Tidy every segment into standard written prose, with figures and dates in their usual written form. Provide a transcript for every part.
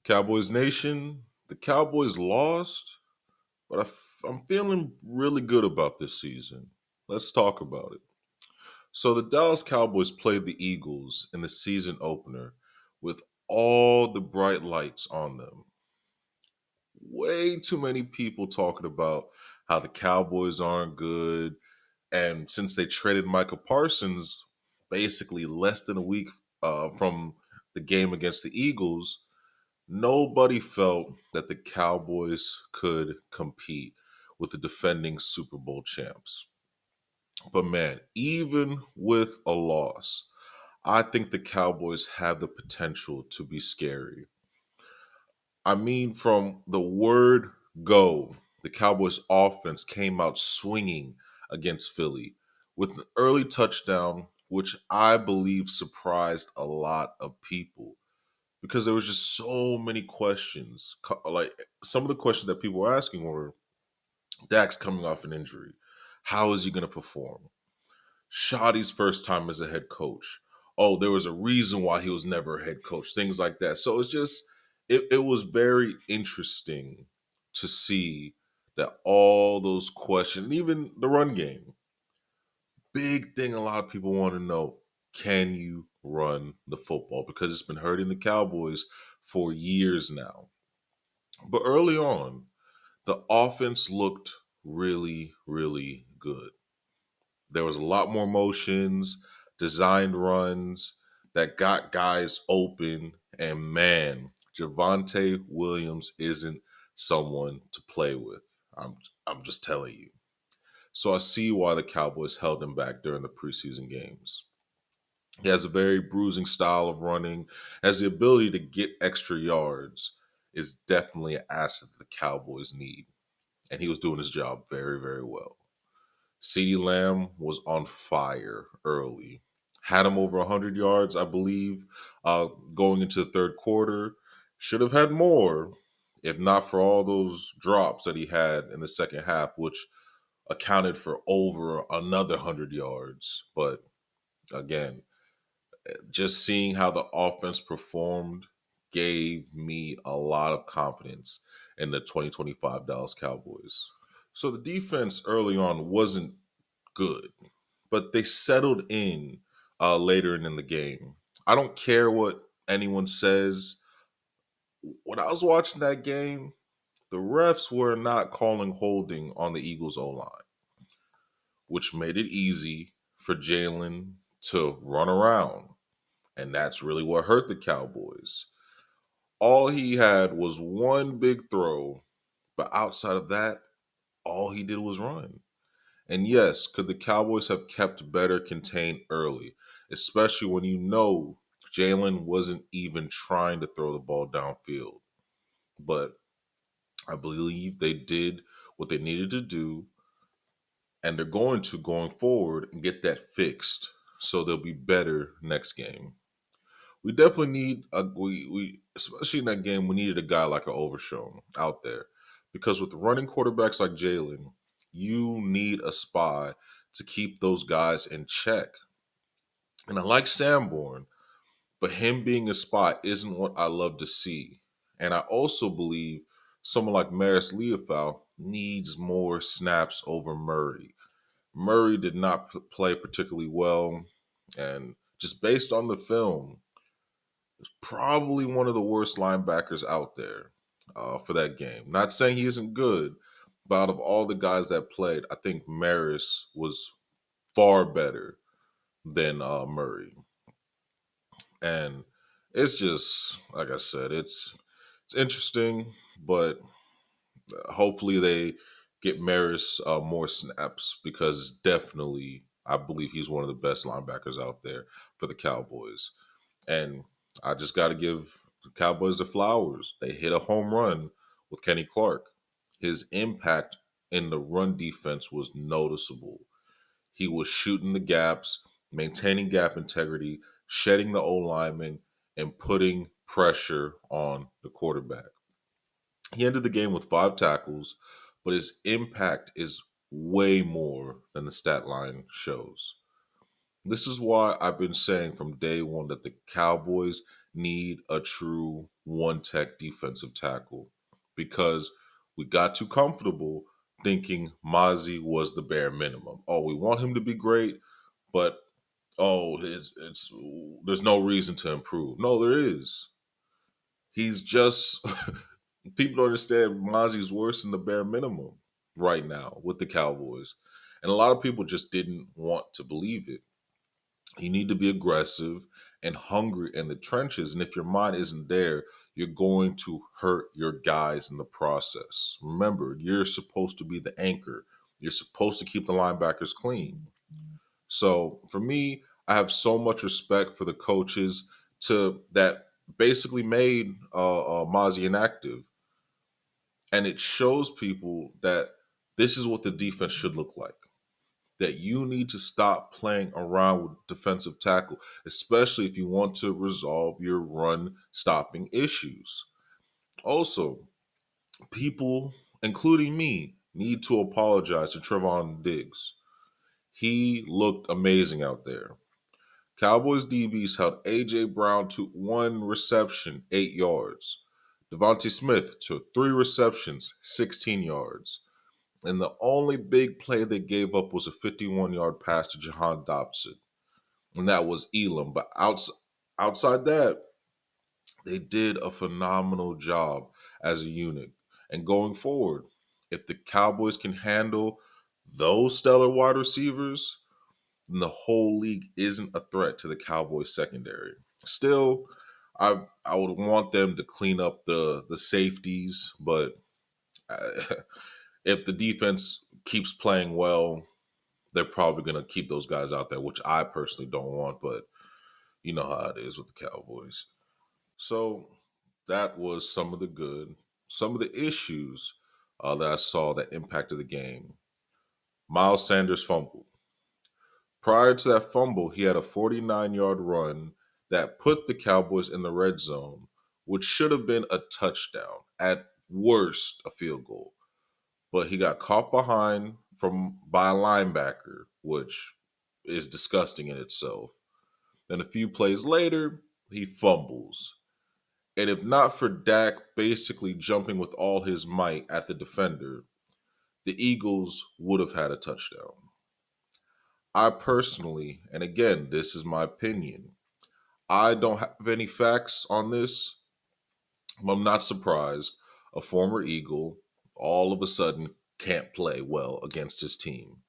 Cowboys Nation, the Cowboys lost, but I'm feeling really good about this season. Let's talk about it. So, the Dallas Cowboys played the Eagles in the season opener with all the bright lights on them. Way too many people talking about how the Cowboys aren't good. And since they traded Michael Parsons basically less than a week from the game against the Eagles, nobody felt that the Cowboys could compete with the defending Super Bowl champs. But man, even with a loss, I think the Cowboys have the potential to be scary. I mean, from the word go, the Cowboys offense came out swinging against Philly with an early touchdown, which I believe surprised a lot of people because there was just so many questions. Like some of the questions that people were asking were, Dak's coming off an injury. How is he going to perform? Schotty's first time as a head coach. Oh, there was a reason why he was never a head coach. Things like that. So it's just, it was very interesting to see that all those questions, and even the run game, big thing a lot of people want to know, can you run the football? Because it's been hurting the Cowboys for years now. But early on, the offense looked really, really good. There was a lot more motions, designed runs that got guys open. And man, Javonte Williams isn't someone to play with. I'm just telling you. So I see why the Cowboys held him back during the preseason games. He has a very bruising style of running, has the ability to get extra yards, is definitely an asset that the Cowboys need. And he was doing his job very, very well. CeeDee Lamb was on fire early. Had him over 100 yards, I believe, going into the third quarter. Should have had more, if not for all those drops that he had in the second half, which accounted for over another 100 yards. But again, just seeing how the offense performed gave me a lot of confidence in the 2025 Dallas Cowboys. So the defense early on wasn't good, but they settled in later in the game. I don't care what anyone says. When I was watching that game, the refs were not calling holding on the Eagles O line, which made it easy for Jalen to run around. And that's really what hurt the Cowboys. All he had was one big throw, but outside of that, all he did was run. And yes, could the Cowboys have kept better contained early, especially when you know Jalen wasn't even trying to throw the ball downfield? But I believe they did what they needed to do, and they're going to going forward and get that fixed so they'll be better next game. We definitely need we especially in that game we needed a guy like an Overshown out there because with running quarterbacks like Jalen, you need a spy to keep those guys in check. And I like Sanborn, but him being a spy isn't what I love to see. And I also believe someone like Maris Leofau needs more snaps over Murray. Murray did not play particularly well, and just based on the film, probably one of the worst linebackers out there for that game. Not saying he isn't good, but out of all the guys that played, I think Maris was far better than Murray. And it's just like I said, it's interesting, but hopefully they get Maris more snaps because definitely I believe he's one of the best linebackers out there for the Cowboys. And I just got to give the Cowboys the flowers. They hit a home run with Kenny Clark. His impact in the run defense was noticeable. He was shooting the gaps, maintaining gap integrity, shedding the O lineman, and putting pressure on the quarterback. He ended the game with 5 tackles, but his impact is way more than the stat line shows. This is why I've been saying from day one that the Cowboys need a true one tech defensive tackle because we got too comfortable thinking Mozzie was the bare minimum. Oh, we want him to be great, but it's there's no reason to improve. No, there is. He's just people don't understand Mozzie's worse than the bare minimum right now with the Cowboys. And a lot of people just didn't want to believe it. You need to be aggressive and hungry in the trenches. And if your mind isn't there, you're going to hurt your guys in the process. Remember, you're supposed to be the anchor. You're supposed to keep the linebackers clean. So for me, I have so much respect for the coaches to that basically made Mozzie inactive, and it shows people that this is what the defense should look like. That you need to stop playing around with defensive tackle, especially if you want to resolve your run stopping issues. Also, people, including me, need to apologize to Trevon Diggs. He looked amazing out there. Cowboys DBs held A.J. Brown to one reception, 8 yards. Devontae Smith took 3 receptions, 16 yards. And the only big play they gave up was a 51-yard pass to Jahan Dobson. And that was Elam. But outside that, they did a phenomenal job as a unit. And going forward, if the Cowboys can handle those stellar wide receivers, then the whole league isn't a threat to the Cowboys secondary. Still, I would want them to clean up the safeties, but if the defense keeps playing well, they're probably going to keep those guys out there, which I personally don't want, but you know how it is with the Cowboys. So that was some of the good, some of the issues that I saw that impacted the game. Miles Sanders fumbled. Prior to that fumble, he had a 49-yard run that put the Cowboys in the red zone, which should have been a touchdown, at worst, a field goal. But he got caught behind from by a linebacker, which is disgusting in itself. Then a few plays later, he fumbles. And if not for Dak basically jumping with all his might at the defender, the Eagles would have had a touchdown. I personally, and again, this is my opinion, I don't have any facts on this, but I'm not surprised a former Eagle all of a sudden can't play well against his team.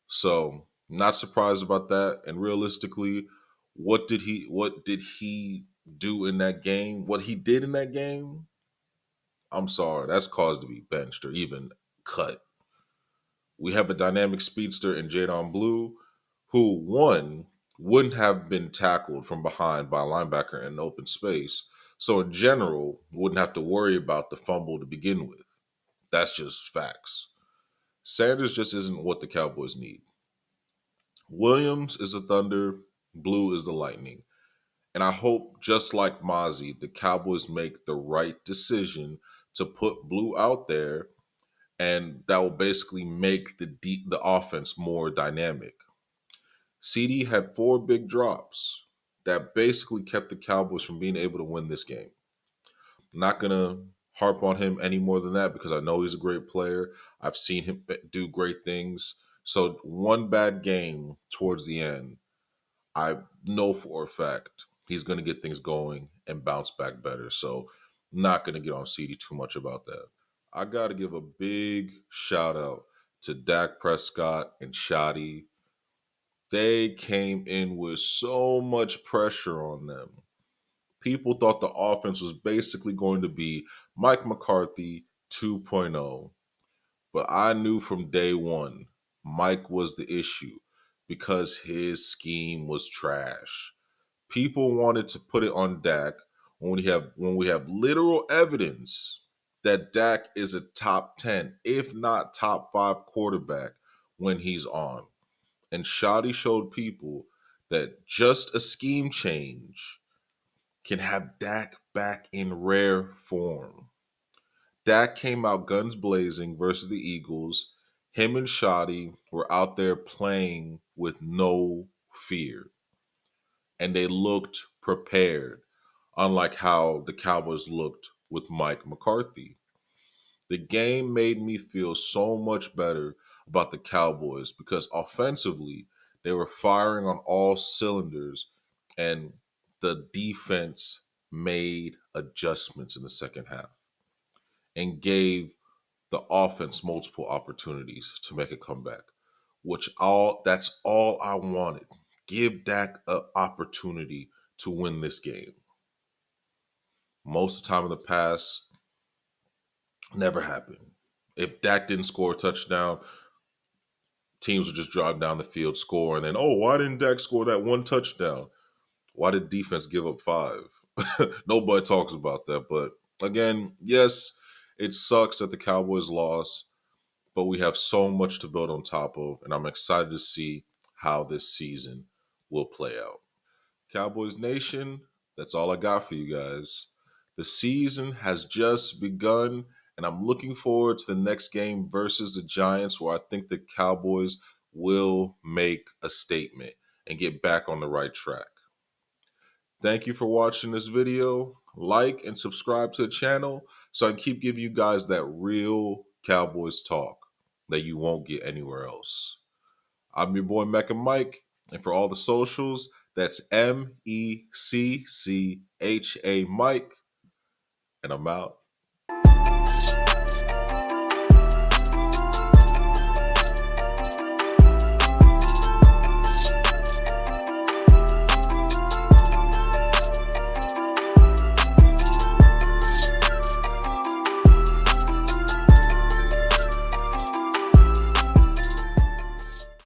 So, not surprised about that. And realistically, what did he do in that game? What he did in that game? I'm sorry, that's cause to be benched or even cut. We have a dynamic speedster in Jadon Blue who, one, wouldn't have been tackled from behind by a linebacker in open space. So, in general, wouldn't have to worry about the fumble to begin with. That's just facts. Sanders just isn't what the Cowboys need. Williams is the Thunder, Blue is the Lightning. And I hope, just like Mozzie, the Cowboys make the right decision to put Blue out there, and that will basically make the offense more dynamic. CD had 4 big drops that basically kept the Cowboys from being able to win this game. Not gonna harp on him any more than that because I know he's a great player. I've seen him do great things. So one bad game towards the end, I know for a fact he's gonna get things going and bounce back better. So I'm not gonna get on CD too much about that. I gotta give a big shout out to Dak Prescott and Schotty. They came in with so much pressure on them. People thought the offense was basically going to be Mike McCarthy 2.0. But I knew from day one Mike was the issue because his scheme was trash. People wanted to put it on Dak when we have literal evidence that Dak is a top 10, if not top 5 quarterback when he's on. And Schotty showed people that just a scheme change can have Dak back in rare form. Dak came out guns blazing versus the Eagles. Him and Schotty were out there playing with no fear. And they looked prepared. unlike how the Cowboys looked with Mike McCarthy. The game made me feel so much better about the Cowboys because offensively, they were firing on all cylinders and the defense made adjustments in the second half and gave the offense multiple opportunities to make a comeback, which that's all I wanted. Give Dak an opportunity to win this game. Most of the time in the past, never happened. If Dak didn't score a touchdown, teams would just drive down the field, score, and then, oh, why didn't Dak score that one touchdown? Why did defense give up 5? Nobody talks about that. But again, yes, it sucks that the Cowboys lost, but we have so much to build on top of, and I'm excited to see how this season will play out. Cowboys Nation, that's all I got for you guys. The season has just begun, and I'm looking forward to the next game versus the Giants, where I think the Cowboys will make a statement and get back on the right track. Thank you for watching this video. Like and subscribe to the channel so I can keep giving you guys that real Cowboys talk that you won't get anywhere else. I'm your boy Mecca Mike, and for all the socials, that's MECCHA Mike, and I'm out.